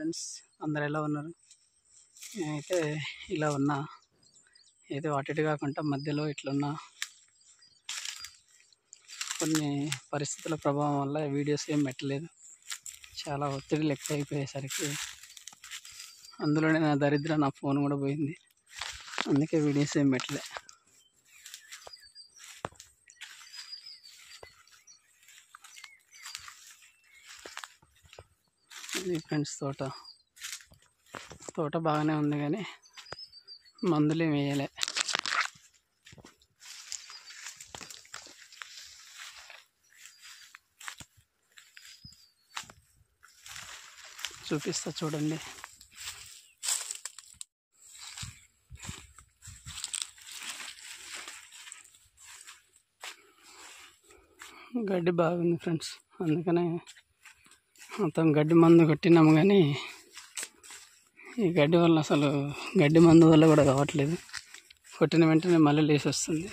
Friends, అందరు ఎలా ఉన్నారు? నేనైతే ఇలా ఉన్నా. ఏదో అటు ఇటు కాకుండా మధ్యలో ఇట్లున్నా. కొన్ని పరిస్థితుల ప్రభావం వల్ల వీడియోస్ ఏం పెట్టలేదు. చాలా ఒత్తిడి ఎక్కువ అయిపోయేసరికి అందులోనే నా దరిద్రం, నా ఫోన్ కూడా పోయింది. అందుకే వీడియోస్ ఏం పెట్టలే. ఇది ఫ్రెండ్స్ తోట బాగానే ఉంది, కానీ మందులు ఏమి వేయలే. చూపిస్తా చూడండి. గడ్డి బాగుంది ఫ్రెండ్స్, అందుకనే మొత్తం గడ్డి మందు కొట్టినాము. కానీ ఈ గడ్డి వల్ల అసలు గడ్డి మందు వల్ల కూడా కావట్లేదు. కొట్టిన వెంటనే మళ్ళీ లేసి వస్తుంది.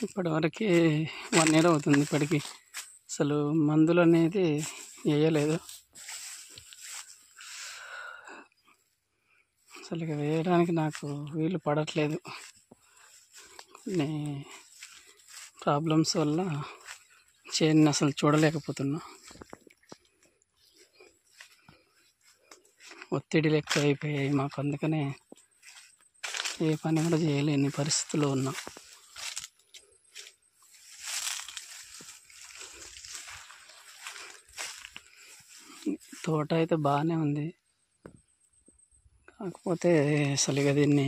ఇప్పటివరకు 1 year అవుతుంది. ఇప్పటికి అసలు మందులు అనేది వేయలేదు. అసలు ఇక వేయడానికి నాకు వీలు పడట్లేదు. కొన్ని ప్రాబ్లమ్స్ వల్ల చేను అసలు చూడలేకపోతున్నా. ఒత్తిడిలు ఎక్కువ అయిపోయాయి మాకు, అందుకనే ఏ పని కూడా చేయలేని పరిస్థితిలో ఉన్నాం. తోట అయితే బాగానే ఉంది, కాకపోతే అసలు ఇక దీన్ని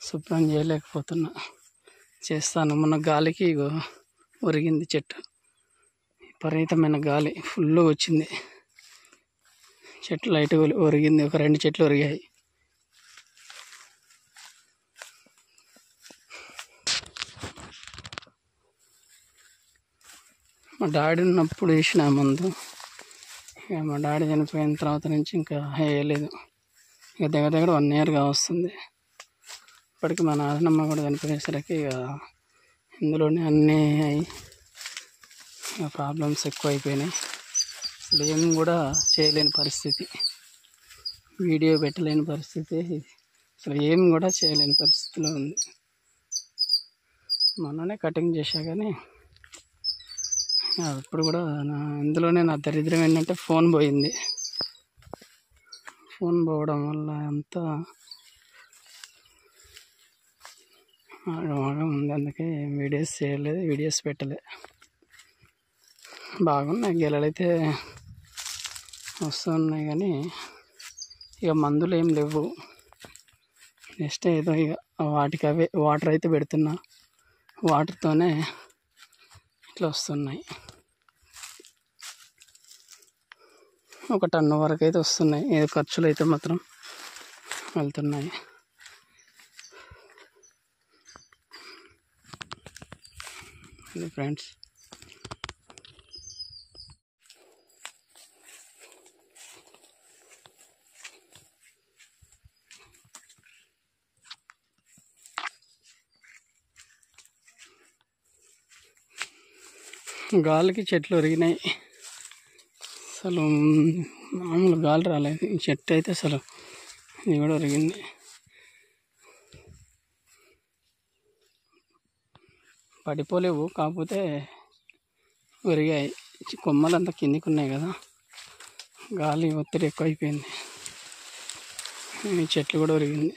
శుభ్రం చేయలేకపోతున్నా. చేస్తాను. మొన్న గాలికి ఇగో ఒరిగింది చెట్టు. విపరీతమైన గాలి ఫుల్ వచ్చింది. చెట్లు లైట్ ఒరిగింది. ఒక 2 చెట్లు ఒరిగాయి. మా డాడీ ఉన్నప్పుడు వేసిన మందు, ఇక మా డాడీ చనిపోయిన తర్వాత నుంచి ఇంకా వేయలేదు. ఇక దగ్గర 1 year వస్తుంది. ఇప్పటికి మా నాన్నమ్మ కూడా చనిపోయేసరికి ఇక ఇందులోనే అన్నీ అయి ప్రాబ్లమ్స్ ఎక్కువ అయిపోయినాయి. అసలు ఏం కూడా చేయలేని పరిస్థితి, వీడియో పెట్టలేని పరిస్థితి, అసలు ఏం కూడా చేయలేని పరిస్థితిలో ఉంది. మొన్ననే కటింగ్ చేశా, కానీ ఇప్పుడు కూడా ఇందులోనే నా దరిద్రం ఏంటంటే ఫోన్ పోయింది. ఫోన్ పోవడం వల్ల అంతా ఆగమాగం ఉంది. అందుకే వీడియోస్ చేయలేదు, వీడియోస్ పెట్టలే. బాగున్నాయి, గెలలైతే వస్తున్నాయి, కానీ ఇక మందులు ఏం లేవు. నెక్స్ట్ ఏదో ఇక వాటికి అవే వాటర్ అయితే పెడుతున్నా. వాటర్తోనే ఇట్లా వస్తున్నాయి. 1 ton వరకు అయితే వస్తున్నాయి. ఏదో ఖర్చులు అయితే మాత్రం వెళ్తున్నాయి. ఇది ఫ్రెండ్స్, గాలికి చెట్లు ఒరిగినాయి. అసలు మామూలు గాలి రాలేదు. ఈ చెట్టు అయితే అసలు ఇది కూడా ఒరిగింది. పడిపోలేవు, కాకపోతే ఒరిగాయి. కొమ్మలంతా కిందికి ఉన్నాయి కదా, గాలి ఒత్తిడి ఎక్కువ అయిపోయింది. ఈ చెట్లు కూడా ఒరిగింది.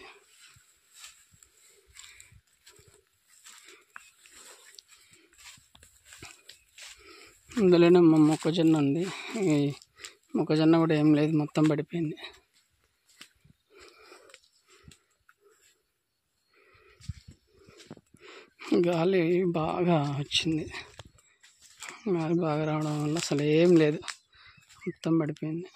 ఇందులోనే మొక్కజొన్న ఉంది. ఈ మొక్కజొన్న కూడా ఏం లేదు, మొత్తం పడిపోయింది. గాలి బాగా వచ్చింది. గాలి బాగా రావడం వల్ల అసలు ఏం లేదు, మొత్తం పడిపోయింది.